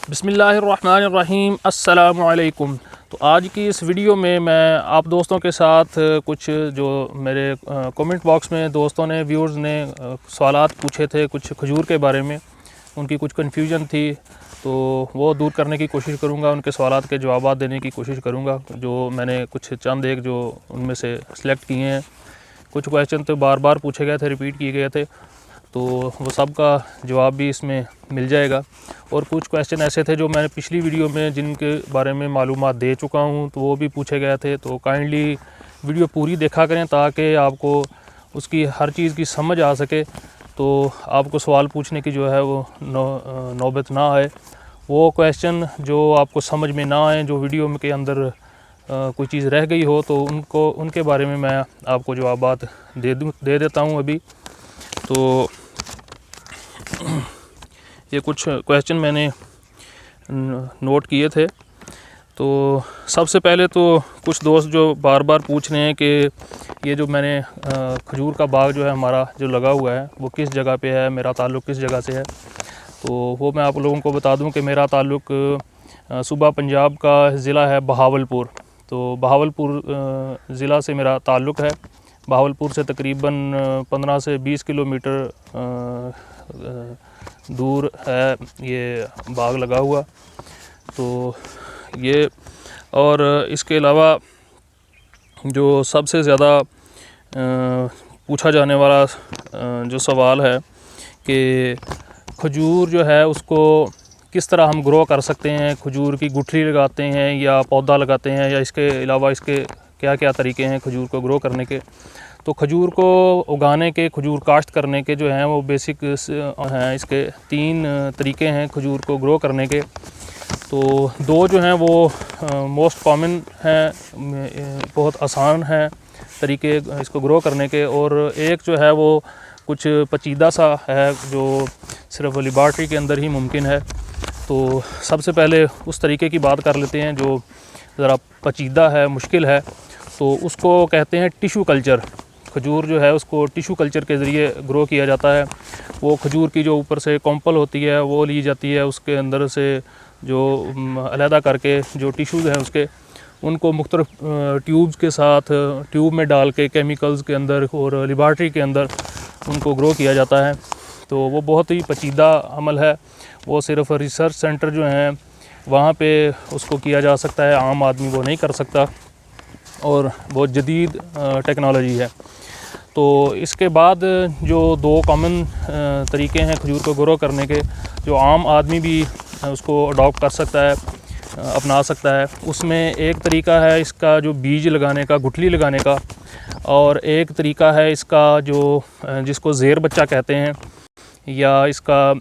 बिस्मिल्लाहिर्रहमानिर्रहीम अस्सलामुअलैकुम। तो आज की इस वीडियो में मैं आप दोस्तों के साथ कुछ जो मेरे कमेंट बॉक्स में दोस्तों ने व्यूअर्स ने सवालात पूछे थे कुछ खजूर के बारे में, उनकी कुछ कन्फ्यूजन थी, तो वो दूर करने की कोशिश करूँगा, उनके सवालात के जवाब देने की कोशिश करूँगा। जो मैंने कुछ चंद एक जो उनमें से सिलेक्ट किए हैं। कुछ क्वेश्चन तो बार बार पूछे गए थे, रिपीट किए गए थे, तो वो सब का जवाब भी इसमें मिल जाएगा। और कुछ क्वेश्चन ऐसे थे जो मैंने पिछली वीडियो में जिनके बारे में मालूमात दे चुका हूँ, तो वो भी पूछे गए थे। तो काइंडली वीडियो पूरी देखा करें ताकि आपको उसकी हर चीज़ की समझ आ सके, तो आपको सवाल पूछने की जो है वो नौबत ना आए। वो क्वेश्चन जो आपको समझ में ना आए, जो वीडियो के अंदर कोई चीज़ रह गई हो, तो उनके बारे में मैं आपको जवाबात दे देता हूँ अभी। तो ये कुछ क्वेश्चन मैंने नोट किए थे। तो सबसे पहले तो कुछ दोस्त जो बार बार पूछ रहे हैं कि ये जो मैंने खजूर का बाग जो है हमारा जो लगा हुआ है वो किस जगह पे है, मेरा ताल्लुक़ किस जगह से है। तो वो मैं आप लोगों को बता दूं कि मेरा ताल्लुक़ सूबा पंजाब का ज़िला है बहावलपुर। तो बहावलपुर ज़िला से मेरा ताल्लुक़ है। बहावलपुर से तकरीबन 15 से 20 किलोमीटर दूर है ये बाग लगा हुआ। तो ये और इसके अलावा जो सबसे ज़्यादा पूछा जाने वाला जो सवाल है कि खजूर जो है उसको किस तरह हम ग्रो कर सकते हैं, खजूर की गुठली लगाते हैं या पौधा लगाते हैं, या इसके अलावा इसके क्या क्या तरीके हैं खजूर को ग्रो करने के। तो खजूर को उगाने के, खजूर काश्त करने के जो हैं वो बेसिक हैं, इसके 3 तरीके हैं खजूर को ग्रो करने के। तो 2 जो हैं वो मोस्ट कॉमन हैं, बहुत आसान हैं तरीके इसको ग्रो करने के, और एक जो है वो कुछ पेचीदा सा है जो सिर्फ लेबॉरेटरी के अंदर ही मुमकिन है। तो सबसे पहले उस तरीके की बात कर लेते हैं जो ज़रा पेचीदा है, मुश्किल है। तो उसको कहते हैं टिशू कल्चर। खजूर जो है उसको टिशू कल्चर के ज़रिए ग्रो किया जाता है। वो खजूर की जो ऊपर से कॉम्पल होती है वो ली जाती है, उसके अंदर से जो अलहदा करके जो टिश्यूज़ हैं उसके, उनको मुख्तलिफ ट्यूब्स के साथ ट्यूब में डाल के केमिकल्स के अंदर और लेबॉरेटरी के अंदर उनको ग्रो किया जाता है। तो वो बहुत ही पेचीदा अमल है। वो सिर्फ रिसर्च सेंटर जो हैं वहाँ पे उसको किया जा सकता है, आम आदमी वो नहीं कर सकता, और बहुत जदीद टेक्नोलॉजी है। तो इसके बाद जो 2 कॉमन तरीके हैं खजूर को ग्रो करने के, जो आम आदमी भी उसको अडॉप्ट कर सकता है, अपना सकता है, उसमें एक तरीका है इसका जो बीज लगाने का, गुठली लगाने का, और एक तरीका है इसका जो जिसको ज़ेर बच्चा कहते हैं, या इसका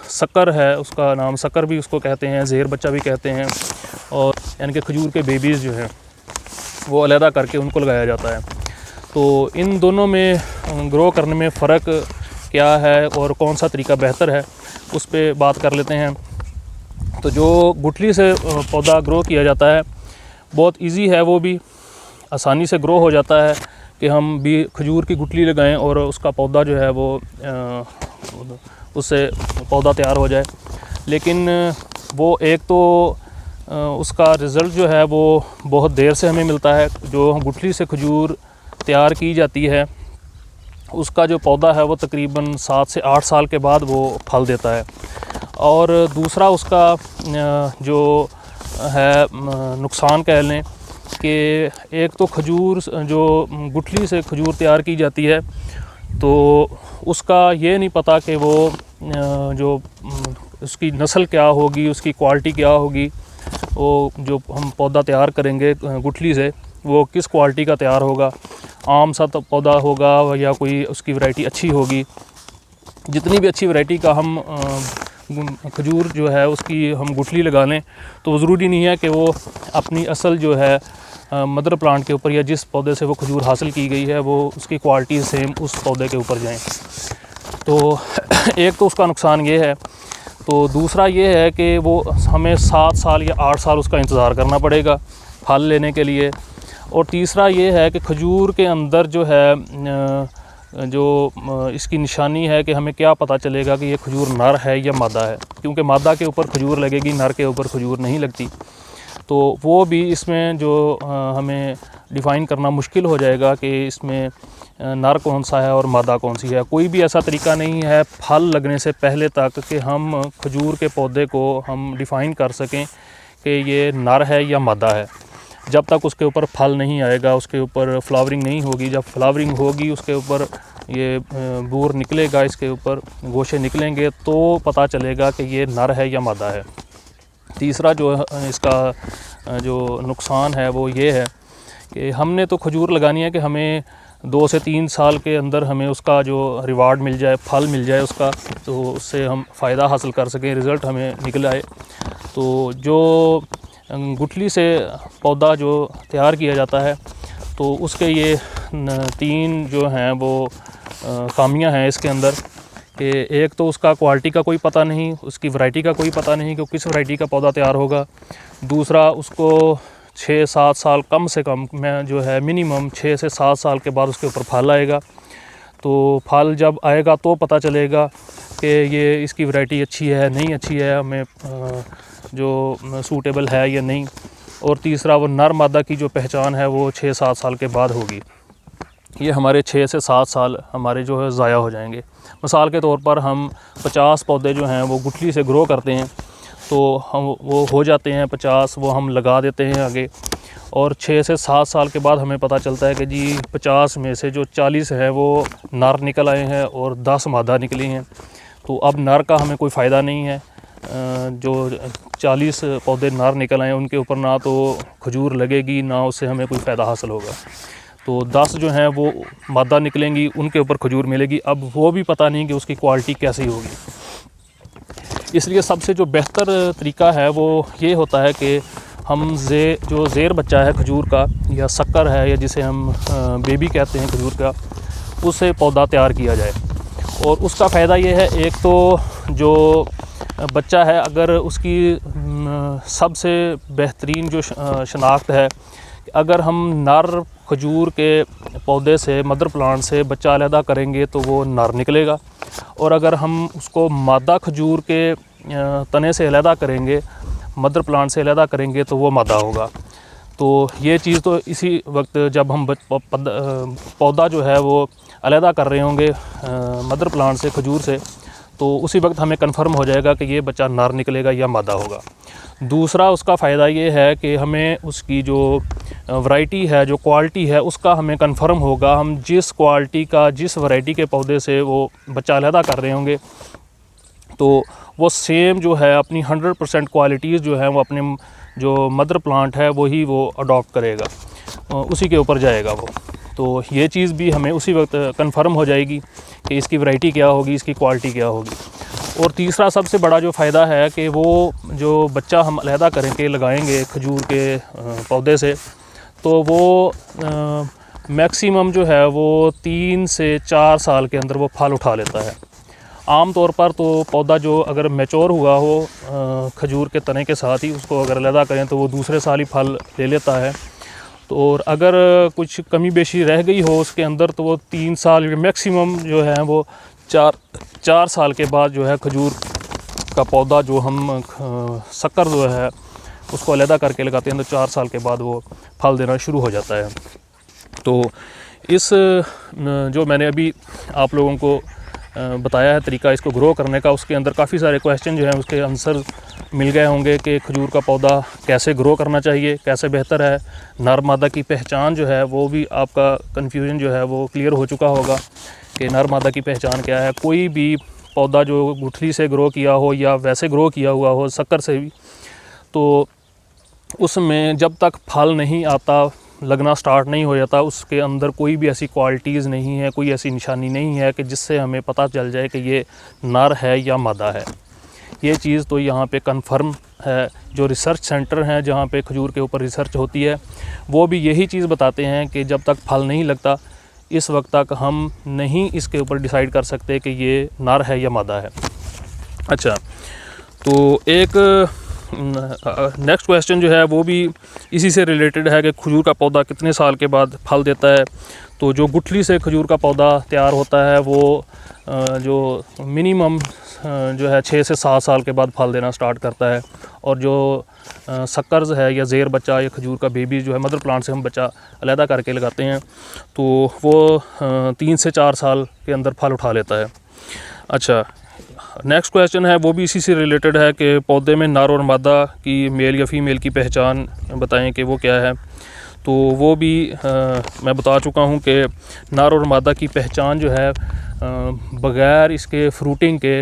शक्कर है, उसका नाम शक्कर भी उसको कहते हैं, ज़ेर बच्चा भी कहते हैं। और यानी कि खजूर के बेबीज़ जो हैं वो अलहदा करके उनको लगाया जाता है। तो इन दोनों में ग्रो करने में फ़र्क क्या है और कौन सा तरीका बेहतर है, उस पर बात कर लेते हैं। तो जो गुठली से पौधा ग्रो किया जाता है बहुत इजी है, वो भी आसानी से ग्रो हो जाता है कि हम भी खजूर की गुठली लगाएं और उसका पौधा जो है वो उससे पौधा तैयार हो जाए। लेकिन वो एक तो उसका रिज़ल्ट जो है वो बहुत देर से हमें मिलता है। जो गुठली से खजूर तैयार की जाती है उसका जो पौधा है वो तकरीबन 7 से 8 साल के बाद वो फल देता है। और दूसरा उसका जो है नुकसान कह लें कि एक तो खजूर जो गुठली से खजूर तैयार की जाती है तो उसका ये नहीं पता कि वो जो उसकी नस्ल क्या होगी, उसकी क्वालिटी क्या होगी, वो जो हम पौधा तैयार करेंगे गुठली से वो किस क्वालिटी का तैयार होगा, आम सा पौधा होगा या कोई उसकी वैरायटी अच्छी होगी। जितनी भी अच्छी वैरायटी का हम खजूर जो है उसकी हम गुठली लगा लें तो ज़रूरी नहीं है कि वो अपनी असल जो है मदर प्लांट के ऊपर या जिस पौधे से वो खजूर हासिल की गई है वो उसकी क्वालिटी सेम उस पौधे के ऊपर जाएं। तो एक तो उसका नुकसान ये है। तो दूसरा ये है कि वो हमें 7 साल या 8 साल उसका इंतज़ार करना पड़ेगा फल लेने के लिए। और तीसरा ये है कि खजूर के अंदर जो है जो इसकी निशानी है कि हमें क्या पता चलेगा कि ये खजूर नर है या मादा है, क्योंकि मादा के ऊपर खजूर लगेगी, नर के ऊपर खजूर नहीं लगती। तो वो भी इसमें जो हमें डिफ़ाइन करना मुश्किल हो जाएगा कि इसमें नर कौन सा है और मादा कौन सी है। कोई भी ऐसा तरीका नहीं है फल लगने से पहले तक कि हम खजूर के पौधे को हम डिफ़ाइन कर सकें कि ये नर है या मादा है। जब तक उसके ऊपर फल नहीं आएगा, उसके ऊपर फ्लावरिंग नहीं होगी, जब फ्लावरिंग होगी उसके ऊपर ये बूर निकलेगा, इसके ऊपर गोशे निकलेंगे, तो पता चलेगा कि ये नर है या मादा है। तीसरा जो इसका जो नुकसान है वो ये है कि हमने तो खजूर लगानी है कि हमें 2 से 3 साल के अंदर हमें उसका जो रिवार्ड मिल जाए, फल मिल जाए उसका, तो उससे हम फ़ायदा हासिल कर सकें, रिज़ल्ट हमें निकल आए। तो जो गुठली से पौधा जो तैयार किया जाता है तो उसके ये 3 जो हैं वो खामियां हैं इसके अंदर कि एक तो उसका क्वालिटी का कोई पता नहीं, उसकी वैरायटी का कोई पता नहीं कि किस वैरायटी का पौधा तैयार होगा। दूसरा, उसको 6-7 साल कम से कम में जो है मिनिमम 6 से 7 साल के बाद उसके ऊपर फल आएगा। तो फल जब आएगा तो पता चलेगा कि ये इसकी वैरायटी अच्छी है नहीं अच्छी है, हमें जो सूटेबल है या नहीं। और तीसरा, वो नर मादा की जो पहचान है वो 6-7 साल के बाद होगी। ये हमारे 6 से 7 साल हमारे जो है ज़ाया हो जाएंगे। मिसाल के तौर पर हम 50 पौधे जो हैं वो गुठली से ग्रो करते हैं, तो हम वो हो जाते हैं 50, वो हम लगा देते हैं आगे, और 6 से 7 साल के बाद हमें पता चलता है कि जी 50 में से जो 40 है वो नर निकल आए हैं और 10 मादा निकले हैं। तो अब नर का हमें कोई फ़ायदा नहीं है। जो 40 पौधे नर निकल आए उनके ऊपर ना तो खजूर लगेगी, ना उससे हमें कोई फ़ायदा हासिल होगा। तो 10 जो हैं वो मादा निकलेंगी, उनके ऊपर खजूर मिलेगी। अब वो भी पता नहीं कि उसकी क्वालिटी कैसी होगी। इसलिए सबसे जो बेहतर तरीका है वो ये होता है कि हम जो ज़ेर बच्चा है खजूर का, या शक्कर है, या जिसे हम बेबी कहते हैं खजूर का, उससे पौधा तैयार किया जाए। और उसका फ़ायदा ये है, एक तो जो बच्चा है अगर उसकी सबसे बेहतरीन जो शनाख्त है, अगर हम नर खजूर के पौधे से, मदर प्लांट से बच्चा अलहदा करेंगे तो वो नर निकलेगा, और अगर हम उसको मादा खजूर के तने से अलहदा करेंगे, मदर प्लांट से अलहदा करेंगे, तो वो मादा होगा। तो ये चीज़ तो इसी वक्त जब हम पौधा जो है वो अलहदा कर रहे होंगे मदर प्लांट से, खजूर से, तो उसी वक्त हमें कंफर्म हो जाएगा कि ये बच्चा नर निकलेगा या मादा होगा। दूसरा उसका फ़ायदा ये है कि हमें उसकी जो वैरायटी है, जो क्वालिटी है, उसका हमें कंफर्म होगा। हम जिस क्वालिटी का, जिस वैरायटी के पौधे से वो बच्चा अलहदा कर रहे होंगे, तो वो सेम जो है अपनी 100% क्वालिटीज़ जो है वो अपने जो मदर प्लांट है वही वो अडॉप्ट करेगा, उसी के ऊपर जाएगा वो। तो ये चीज़ भी हमें उसी वक्त कंफर्म हो जाएगी कि इसकी वैरायटी क्या होगी, इसकी क्वालिटी क्या होगी। और तीसरा सबसे बड़ा जो फ़ायदा है कि वो जो बच्चा हम अलहदा करेंगे, लगाएंगे खजूर के पौधे से, तो वो मैक्सिमम जो है वो 3 से 4 साल के अंदर वो फल उठा लेता है। आम तौर पर तो पौधा जो अगर मैच्योर हुआ हो खजूर के तने के साथ ही, उसको अगर अलहदा करें तो वो दूसरे साल ही फल ले लेता है। तो और अगर कुछ कमी बेशी रह गई हो उसके अंदर, तो वो 3 साल मैक्सिमम जो है वो 4 साल के बाद जो है खजूर का पौधा जो हम शक्कर जो है उसको अलहदा करके लगाते हैं, तो 4 साल के बाद वो फल देना शुरू हो जाता है। तो इस जो मैंने अभी आप लोगों को बताया है तरीका इसको ग्रो करने का, उसके अंदर काफ़ी सारे क्वेश्चन जो हैं उसके आंसर मिल गए होंगे कि खजूर का पौधा कैसे ग्रो करना चाहिए, कैसे बेहतर है, नर मादा की पहचान जो है वो भी आपका कन्फ्यूजन जो है वो क्लियर हो चुका होगा कि नर मादा की पहचान क्या है। कोई भी पौधा जो गुठली से ग्रो किया हो या वैसे ग्रो किया हुआ हो शक्कर से भी, तो उसमें जब तक फल नहीं आता, लगना स्टार्ट नहीं हो जाता, उसके अंदर कोई भी ऐसी क्वालिटीज़ नहीं है, कोई ऐसी निशानी नहीं है कि जिससे हमें पता चल जाए कि ये नर है या मादा है। ये चीज़ तो यहाँ पे कंफर्म है। जो रिसर्च सेंटर हैं जहाँ पे खजूर के ऊपर रिसर्च होती है, वो भी यही चीज़ बताते हैं कि जब तक फल नहीं लगता, इस वक्त तक हम नहीं इसके ऊपर डिसाइड कर सकते कि ये नर है या मादा है। अच्छा, तो एक नेक्स्ट क्वेश्चन जो है वो भी इसी से रिलेटेड है कि खजूर का पौधा कितने साल के बाद फल देता है। तो जो गुठली से खजूर का पौधा तैयार होता है वो जो मिनिमम जो है 6 से 7 साल के बाद फल देना स्टार्ट करता है। और जो सक्कर्स है या ज़ेर बच्चा या खजूर का बेबी जो है मदर प्लांट से हम बच्चा अलहदा करके लगाते हैं तो वो 3 से 4 साल के अंदर फल उठा लेता है। अच्छा, नेक्स्ट क्वेश्चन है वो भी इसी से रिलेटेड है कि पौधे में नर और मादा की, मेल या फीमेल की पहचान बताएं कि वो क्या है। तो वो भी मैं बता चुका हूँ कि नर और मादा की पहचान जो है बग़ैर इसके फ्रूटिंग के,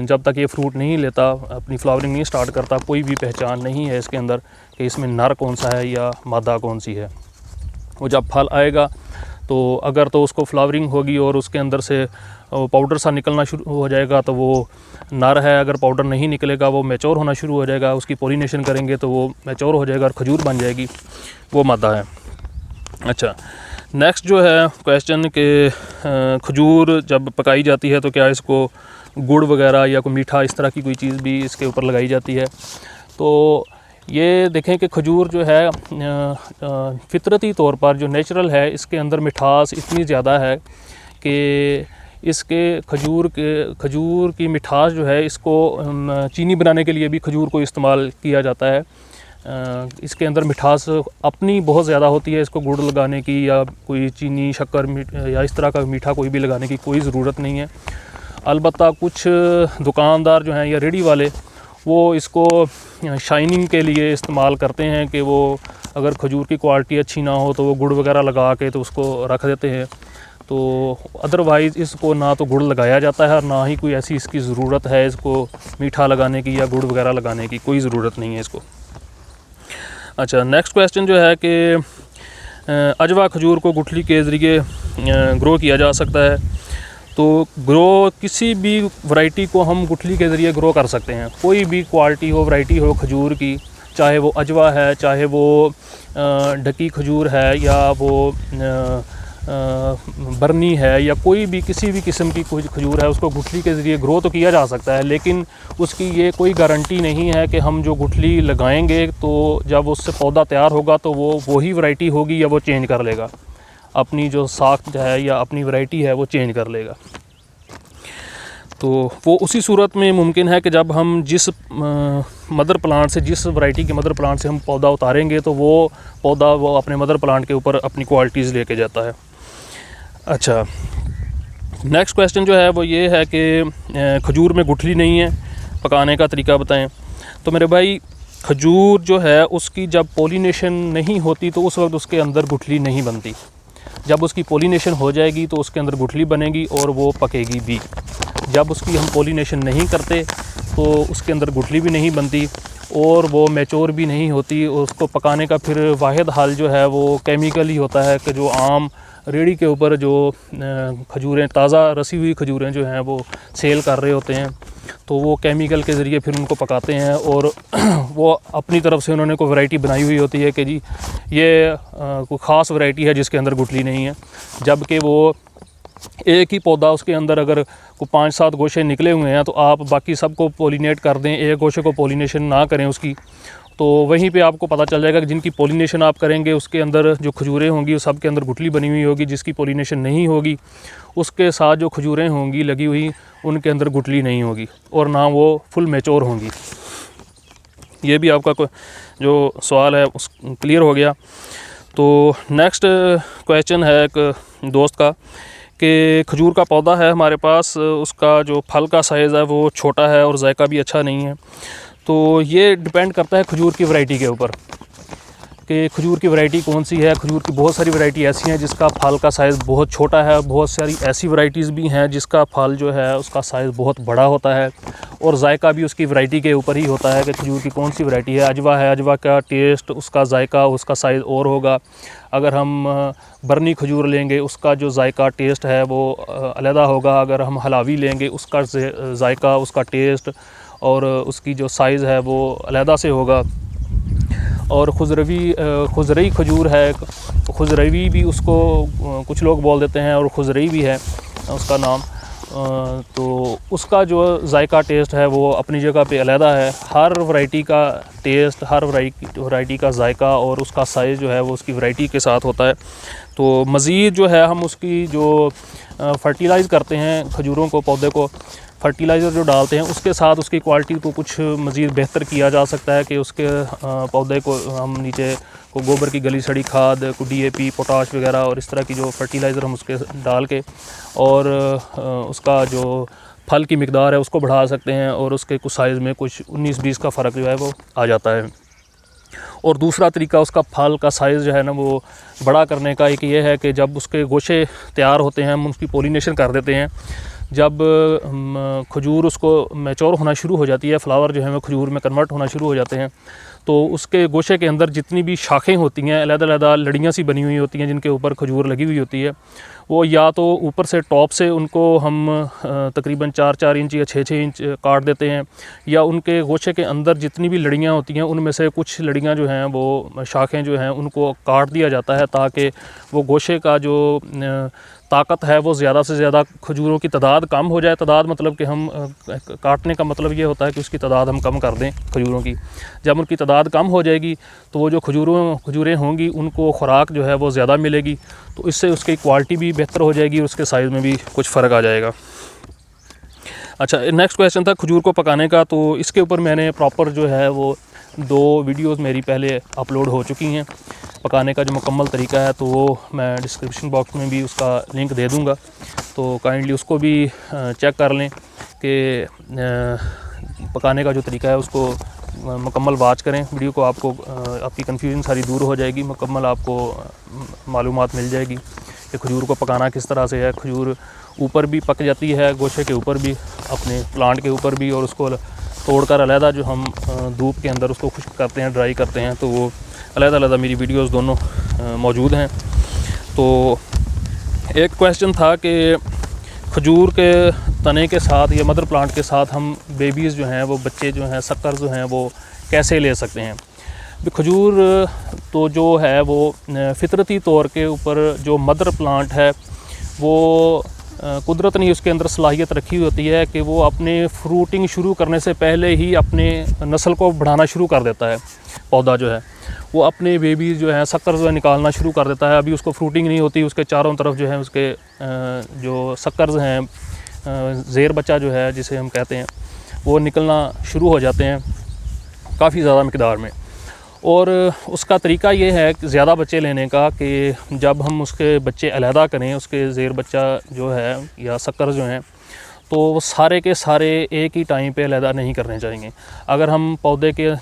जब तक ये फ्रूट नहीं लेता, अपनी फ्लावरिंग नहीं स्टार्ट करता, कोई भी पहचान नहीं है इसके अंदर कि इसमें नर कौन सा है या मादा कौन सी है। वो जब फल आएगा तो अगर तो उसको फ्लावरिंग होगी और उसके अंदर से पाउडर सा निकलना शुरू हो जाएगा तो वो नर है। अगर पाउडर नहीं निकलेगा वो मैच्योर होना शुरू हो जाएगा, उसकी पॉलिनेशन करेंगे तो वो मैच्योर हो जाएगा और खजूर बन जाएगी, वो मादा है। अच्छा, नेक्स्ट जो है क्वेश्चन कि खजूर जब पकाई जाती है तो क्या इसको गुड़ वगैरह या कोई मीठा इस तरह की कोई चीज़ भी इसके ऊपर लगाई जाती है। तो ये देखें कि खजूर जो है फितरती तौर पर जो नेचुरल है, इसके अंदर मिठास इतनी ज़्यादा है कि इसके खजूर की मिठास जो है, इसको चीनी बनाने के लिए भी खजूर को इस्तेमाल किया जाता है। इसके अंदर मिठास अपनी बहुत ज़्यादा होती है, इसको गुड़ लगाने की या कोई चीनी शक्कर या इस तरह का मीठा कोई भी लगाने की कोई ज़रूरत नहीं है। अलबत्ता कुछ दुकानदार जो हैं या रेडी वाले वो इसको शाइनिंग के लिए इस्तेमाल करते हैं कि वो अगर खजूर की क्वालिटी अच्छी ना हो तो वो गुड़ वगैरह लगा के तो उसको रख देते हैं। तो अदरवाइज़ इसको ना तो गुड़ लगाया जाता है और ना ही कोई ऐसी इसकी ज़रूरत है इसको मीठा लगाने की या गुड़ वगैरह लगाने की, कोई ज़रूरत नहीं है इसको। अच्छा, नेक्स्ट क्वेश्चन जो है कि अजवा खजूर को गुठली के ज़रिए ग्रो किया जा सकता है। तो ग्रो किसी भी वैरायटी को हम गुठली के ज़रिए ग्रो कर सकते हैं। कोई भी क्वालिटी हो, वैरायटी हो खजूर की, चाहे वो अजवा है, चाहे वो ढकी खजूर है या वो बरनी है या कोई भी किसी भी किस्म की कोई खजूर है, उसको गुठली के ज़रिए ग्रो तो किया जा सकता है। लेकिन उसकी ये कोई गारंटी नहीं है कि हम जो गुठली लगाएंगे तो जब उससे पौधा तैयार होगा तो वो वही वैरायटी होगी या वो चेंज कर लेगा, अपनी जो साख्त है या अपनी वैरायटी है वो चेंज कर लेगा। तो वो उसी सूरत में मुमकिन है कि जब हम जिस मदर प्लांट से, जिस वैरायटी के मदर प्लांट से हम पौधा उतारेंगे तो वो पौधा वो अपने मदर प्लांट के ऊपर अपनी क्वालिटीज़ लेके जाता है। अच्छा, नेक्स्ट क्वेश्चन जो है वो ये है कि खजूर में गुठली नहीं है, पकाने का तरीका बताएं। तो मेरे भाई, खजूर जो है उसकी जब पॉलिनेशन नहीं होती तो उस वक्त उसके अंदर गुठली नहीं बनती। जब उसकी पॉलिनेशन हो जाएगी तो उसके अंदर गुठली बनेगी और वो पकेगी भी। जब उसकी हम पॉलिनेशन नहीं करते तो उसके अंदर गुठली भी नहीं बनती और वो मैच्योर भी नहीं होती। उसको पकाने का फिर वाहिद हल जो है वो केमिकल ही होता है कि जो आम रेडी के ऊपर जो खजूरें, ताज़ा रसी हुई खजूरें जो हैं वो सेल कर रहे होते हैं, तो वो केमिकल के ज़रिए फिर उनको पकाते हैं और वो अपनी तरफ से उन्होंने कोई वैरायटी बनाई हुई होती है कि जी ये कोई ख़ास वैरायटी है जिसके अंदर गुठली नहीं है। जबकि वो एक ही पौधा, उसके अंदर अगर कोई 5-7 गोशे निकले हुए हैं तो आप बाकी सबको पॉलिनेट कर दें, एक गोशे को पॉलिनेशन ना करें उसकी, तो वहीं पे आपको पता चल जाएगा कि जिनकी पॉलिनेशन आप करेंगे उसके अंदर जो खजूरें होंगी उस सब के अंदर गुठली बनी हुई होगी। जिसकी पॉलिनेशन नहीं होगी उसके साथ जो खजूरें होंगी लगी हुई, उनके अंदर गुठली नहीं होगी और ना वो फुल मैच्योर होंगी। ये भी आपका जो सवाल है उस क्लियर हो गया। तो नेक्स्ट क्वेश्चन है एक दोस्त का कि खजूर का पौधा है हमारे पास, उसका जो फल का साइज़ है वो छोटा है और जायका भी अच्छा नहीं है। तो ये डिपेंड करता है खजूर की वैरायटी के ऊपर कि खजूर की वैरायटी कौन सी है। खजूर की बहुत सारी वैरायटी ऐसी हैं जिसका फल का साइज़ बहुत छोटा है, बहुत सारी ऐसी वैरायटीज़ भी हैं जिसका फल जो है उसका साइज़ बहुत बड़ा होता है और जायका भी उसकी वैरायटी के ऊपर ही होता है कि खजूर की कौन सी वैरायटी है। अजवा है, अजवा का टेस्ट, उसका जायका, उसका साइज़ और होगा। अगर हम बरनी खजूर लेंगे उसका जो जायका टेस्ट है वो अलहदा होगा। अगर हम हलावी लेंगे उसका जायका, उसका टेस्ट और उसकी जो साइज़ है वो अलहदा से होगा। और खुजरई खजूर है, खुजरवी भी उसको कुछ लोग बोल देते हैं और खुजरई भी है उसका नाम। तो उसका जो जायका टेस्ट है वो अपनी जगह पे अलहदा है। हर वैरायटी का टेस्ट, हर वैरायटी का जायका और उसका साइज़ जो है वो उसकी वैरायटी के साथ होता है। तो मज़ीद जो है हम उसकी जो फर्टिलाइज़ करते हैं खजूरों को, पौधे को फर्टिलाइज़र जो डालते हैं उसके साथ उसकी क्वालिटी को कुछ मज़ीद बेहतर किया जा सकता है कि उसके पौधे को हम नीचे को गोबर की गली सड़ी खाद, को DAP, पोटाश वगैरह और इस तरह की जो फर्टिलाइज़र हम उसके डाल के और उसका जो फल की मिकदार है उसको बढ़ा सकते हैं और उसके कुछ साइज़ में कुछ 19-20 का फ़र्क जो है वो आ जाता है। और दूसरा तरीका उसका फल का साइज़ जो है ना वो बड़ा करने का एक ये है कि जब उसके गोशे तैयार होते हैं हम उसकी पोलिनेशन कर देते हैं। जब खजूर उसको मैच्योर होना शुरू हो जाती है, फ्लावर जो है वो खजूर में कन्वर्ट होना शुरू हो जाते हैं, तो उसके गोशे के अंदर जितनी भी शाखें होती हैं, अलग-अलग लड़ियाँ सी बनी हुई होती हैं जिनके ऊपर खजूर लगी हुई होती है, वो या तो ऊपर से टॉप से उनको हम तकरीबन 4-4 इंच या 6-6 इंच काट देते हैं, या उनके गोशे के अंदर जितनी भी लड़ियाँ होती हैं उनमें से कुछ लड़ियाँ जो हैं वो शाखें जो हैं उनको काट दिया जाता है ताकि वो गोशे का जो ताकत है वो ज़्यादा से ज़्यादा खजूरों की तादाद कम हो जाए। तादाद मतलब कि हम काटने का मतलब ये होता है कि उसकी तादाद हम कम कर दें खजूरों की। जब उनकी तादाद कम हो जाएगी तो वो जो खजूरें होंगी उनको ख़ुराक जो है वो ज़्यादा मिलेगी, तो इससे उसकी क्वालिटी भी बेहतर हो जाएगी, उसके साइज़ में भी कुछ फ़र्क आ जाएगा। अच्छा, नेक्स्ट क्वेश्चन था खजूर को पकाने का। तो इसके ऊपर मैंने प्रॉपर जो है वो 2 वीडियोस मेरी पहले अपलोड हो चुकी हैं। पकाने का जो मुकम्मल तरीका है तो वो मैं डिस्क्रिप्शन बॉक्स में भी उसका लिंक दे दूँगा, तो काइंडली उसको भी चेक कर लें कि पकाने का जो तरीका है उसको मुकम्मल वाच करें वीडियो को। आपको आपकी कन्फ्यूजन सारी दूर हो जाएगी, मुकम्मल आपको मालूमात मिल जाएगी कि खजूर को पकाना किस तरह से है। खजूर ऊपर भी पक जाती है, गोशे के ऊपर भी, अपने प्लांट के ऊपर भी, और उसको तोड़कर अलहदा जो हम धूप के अंदर उसको खुश्क करते हैं, ड्राई करते हैं, तो वो अलग-अलग मेरी वीडियोस दोनों मौजूद हैं। तो एक क्वेश्चन था कि खजूर के तने के साथ या मदर प्लांट के साथ हम बेबीज़ जो हैं वो बच्चे जो हैं शक्कर जो हैं वो कैसे ले सकते हैं। खजूर तो जो है वो फितरती तौर के ऊपर जो मदर प्लांट है वो कुदरत ने उसके अंदर सलाहियत रखी होती है कि वो अपने फ्रूटिंग शुरू करने से पहले ही अपने नस्ल को बढ़ाना शुरू कर देता है। पौधा जो है वो अपने बेबी जो है शक्कर जो है निकालना शुरू कर देता है। अभी उसको फ्रूटिंग नहीं होती, उसके चारों तरफ जो है उसके जो शक्कर हैं, ज़ेर बच्चा जो है जिसे हम कहते हैं, वो निकलना शुरू हो जाते हैं काफ़ी ज़्यादा मिकदार में। और उसका तरीका ये है कि ज़्यादा बच्चे लेने का कि जब हम उसके बच्चे अलहदा करें, उसके ज़ेर बच्चा जो है या शक्कर जो हैं, तो वो सारे के सारे एक ही टाइम पे अलहदा नहीं करने चाहिए। अगर हम पौधे के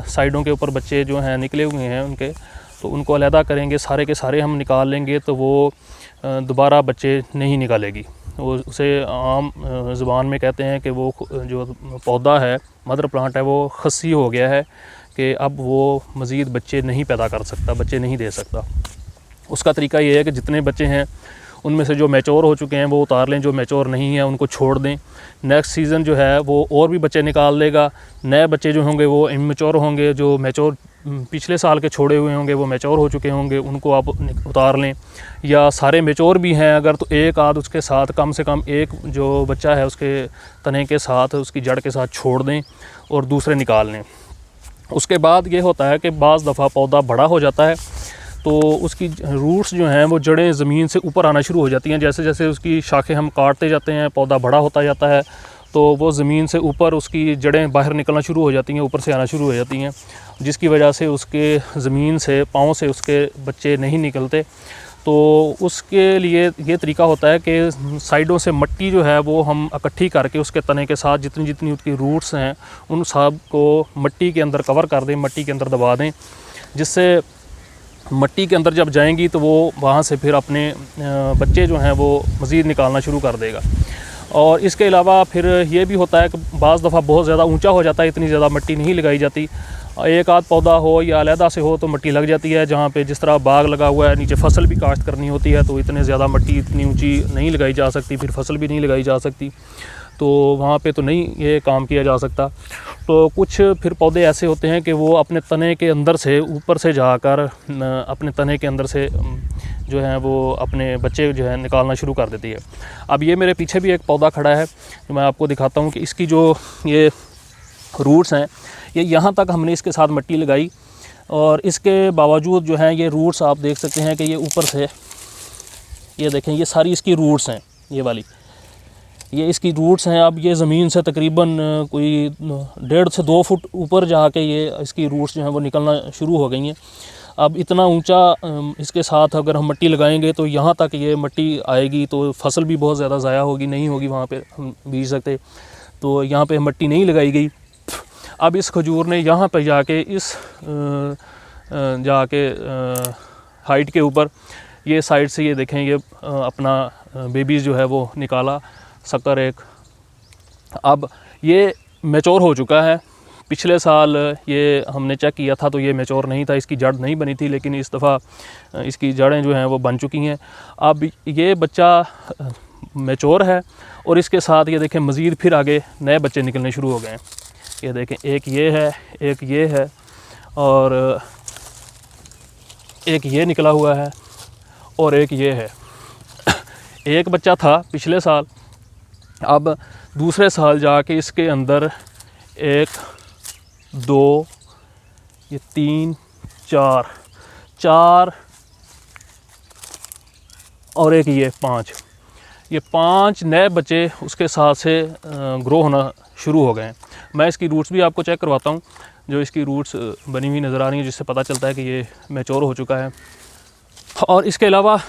साइडों के ऊपर बच्चे जो हैं निकले हुए हैं उनके, तो उनको अलहदा करेंगे, सारे के सारे हम निकाल लेंगे तो वो दोबारा बच्चे नहीं निकालेगी। वो उसे आम ज़ुबान में कहते हैं कि वो जो पौधा है, मदर प्लांट है, वो खस्सी हो गया है कि अब वो मज़ीद बच्चे नहीं पैदा कर सकता, बच्चे नहीं दे सकता। उसका तरीका ये है कि जितने बच्चे हैं उनमें से जो मैच्योर हो चुके हैं वो उतार लें, जो मैच्योर नहीं है उनको छोड़ दें। नेक्स्ट सीज़न जो है वो और भी बच्चे निकाल देगा, नए बच्चे जो होंगे वो इमेच्योर होंगे, जो मैच्योर पिछले साल के छोड़े हुए होंगे वो मैच्योर हो चुके होंगे, उनको आप उतार लें। या सारे मैच्योर भी हैं अगर, तो एक आध उसके साथ कम से कम एक जो बच्चा है उसके तने के साथ, उसकी जड़ के साथ छोड़ दें और दूसरे निकाल लें। उसके बाद ये होता है कि बाज़ दफ़ा पौधा बड़ा हो जाता है तो उसकी रूट्स जो हैं वो जड़ें ज़मीन से ऊपर आना शुरू हो जाती हैं। जैसे जैसे उसकी शाखें हम काटते जाते हैं, पौधा बड़ा होता जाता है, तो वो ज़मीन से ऊपर उसकी जड़ें बाहर निकलना शुरू हो जाती हैं, ऊपर से आना शुरू हो जाती हैं, जिसकी वजह से उसके ज़मीन से पाँव से उसके बच्चे नहीं निकलते। तो उसके लिए ये तरीका होता है कि साइडों से मिट्टी जो है वो हम इकट्ठी करके उसके तने के साथ जितनी जितनी उसकी रूट्स हैं उन सब को मिट्टी के अंदर कवर कर दें, मिट्टी के अंदर दबा दें, जिससे मिट्टी के अंदर जब जाएंगी तो वो वहाँ से फिर अपने बच्चे जो हैं वो मज़ीद निकालना शुरू कर देगा। और इसके अलावा फिर ये भी होता है कि बाज़ दफ़ा बहुत ज़्यादा ऊंचा हो जाता है, इतनी ज़्यादा मिट्टी नहीं लगाई जाती। एक आध पौधा हो या अलहदा से हो तो मिट्टी लग जाती है। जहाँ पे जिस तरह बाग लगा हुआ है, नीचे फसल भी काश्त करनी होती है, तो इतने ज़्यादा मिट्टी इतनी ऊँची नहीं लगाई जा सकती, फिर फसल भी नहीं लगाई जा सकती, तो वहाँ पे तो नहीं ये काम किया जा सकता। तो कुछ फिर पौधे ऐसे होते हैं कि वो अपने तने के अंदर से ऊपर से जाकर अपने तने के अंदर से जो है वो अपने बच्चे जो है निकालना शुरू कर देती है। अब ये मेरे पीछे भी एक पौधा खड़ा है जो मैं आपको दिखाता हूँ कि इसकी जो ये रूट्स हैं, ये यहाँ तक हमने इसके साथ मिट्टी लगाई और इसके बावजूद जो है ये रूट्स आप देख सकते हैं कि ये ऊपर से, ये देखें ये सारी इसकी रूट्स हैं, ये वाली ये इसकी रूट्स हैं। अब ये ज़मीन से तकरीबन कोई 1.5 से 2 फुट ऊपर जाके ये इसकी रूट्स जो हैं वो निकलना शुरू हो गई हैं। अब इतना ऊंचा इसके साथ अगर हम मिट्टी लगाएंगे तो यहाँ तक ये मिट्टी आएगी तो फसल भी बहुत ज़्यादा ज़ाया होगी, नहीं होगी वहाँ पे हम बीज सकते, तो यहाँ पे मिट्टी नहीं लगाई गई। अब इस खजूर ने यहाँ पे जाके इस हाइट के ऊपर ये साइड से ये देखें ये अपना बेबीज़ जो है वो निकाला, शक्कर एक। अब ये मैच्योर हो चुका है। पिछले साल ये हमने चेक किया था तो ये मैच्योर नहीं था, इसकी जड़ नहीं बनी थी, लेकिन इस दफ़ा इसकी जड़ें जो हैं वो बन चुकी हैं। अब ये बच्चा मैच्योर है और इसके साथ ये देखें मज़ीद फिर आगे नए बच्चे निकलने शुरू हो गए हैं। ये देखें एक ये है, एक ये है और एक ये निकला हुआ है और एक ये है। एक बच्चा था पिछले साल, अब दूसरे साल जाके इसके अंदर 1 2 ये 3 4 और एक ये 5 नए बच्चे उसके साथ से ग्रो होना शुरू हो गए हैं। मैं इसकी रूट्स भी आपको चेक करवाता हूँ, जो इसकी रूट्स बनी हुई नज़र आ रही हैं, जिससे पता चलता है कि ये मैच्योर हो चुका है। और इसके अलावा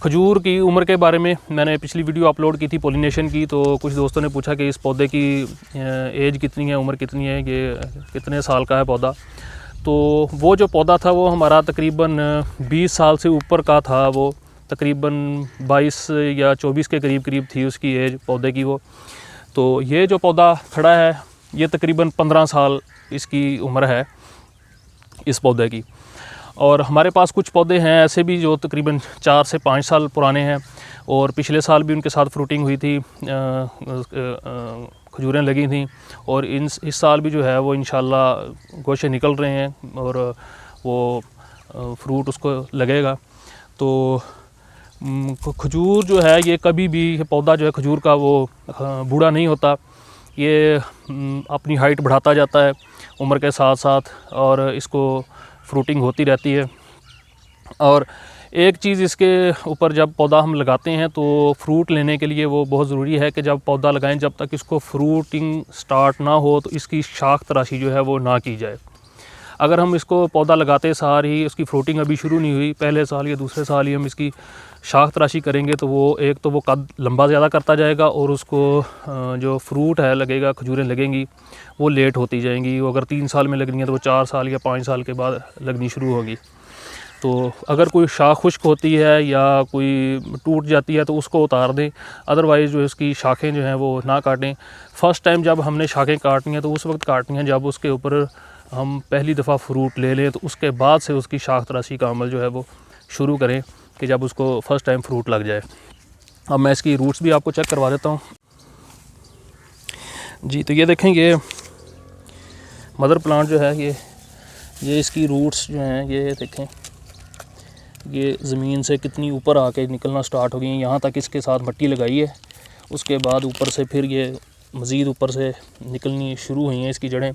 खजूर की उम्र के बारे में मैंने पिछली वीडियो अपलोड की थी पॉलिनेशन की, तो कुछ दोस्तों ने पूछा कि इस पौधे की एज कितनी है, उम्र कितनी है, ये कितने साल का है पौधा। तो वो जो पौधा था वो हमारा तकरीबन 20 साल से ऊपर का था, वो तकरीबन 22 या 24 के करीब थी उसकी एज पौधे की वो। तो ये जो पौधा खड़ा है ये तकरीबन 15 साल इसकी उम्र है इस पौधे की। और हमारे पास कुछ पौधे हैं ऐसे भी जो तकरीबन 4 से 5 साल पुराने हैं और पिछले साल भी उनके साथ फ्रूटिंग हुई थी, खजूरें लगी थी और इस साल भी जो है वो इंशाल्लाह गोशे निकल रहे हैं और वो फ्रूट उसको लगेगा। तो खजूर जो है ये कभी भी, पौधा जो है खजूर का वो बूढ़ा नहीं होता, ये अपनी हाइट बढ़ाता जाता है उम्र के साथ साथ और इसको फ्रूटिंग होती रहती है। और एक चीज़ इसके ऊपर जब पौधा हम लगाते हैं तो फ्रूट लेने के लिए वो बहुत ज़रूरी है कि जब पौधा लगाएं जब तक इसको फ्रूटिंग स्टार्ट ना हो तो इसकी शाख तराशी जो है वो ना की जाए। अगर हम इसको पौधा लगाते सार ही उसकी फ्रूटिंग अभी शुरू नहीं हुई, पहले साल या दूसरे साल ही हम इसकी शाख तराशी करेंगे तो वो एक तो वो कद लंबा ज़्यादा करता जाएगा और उसको जो फ्रूट है लगेगा, खजूरें लगेंगी वो लेट होती जाएंगी। वो अगर 3 साल में लगनी है तो वो 4 साल या 5 साल के बाद लगनी शुरू होगी। तो अगर कोई शाख खुश्क होती है या कोई टूट जाती है तो उसको उतार दें, अदरवाइज़ जो इसकी शाखें जो हैं वो ना काटें। फ़र्स्ट टाइम जब हमने शाखें काटनी है तो उस वक्त काटनी है जब उसके ऊपर हम पहली दफ़ा फ्रूट ले लें, तो उसके बाद से उसकी शाख तराशी का अमल जो है वो शुरू करें कि जब उसको फ़र्स्ट टाइम फ्रूट लग जाए। अब मैं इसकी रूट्स भी आपको चेक करवा देता हूँ जी। तो ये देखें ये मदर प्लांट जो है ये इसकी रूट्स जो हैं ये देखें, ये ज़मीन से कितनी ऊपर आके निकलना स्टार्ट हो गई हैं। यहाँ तक इसके साथ मिट्टी लगाई है, उसके बाद ऊपर से फिर ये मज़ीद ऊपर से निकलनी शुरू हुई हैं इसकी जड़ें।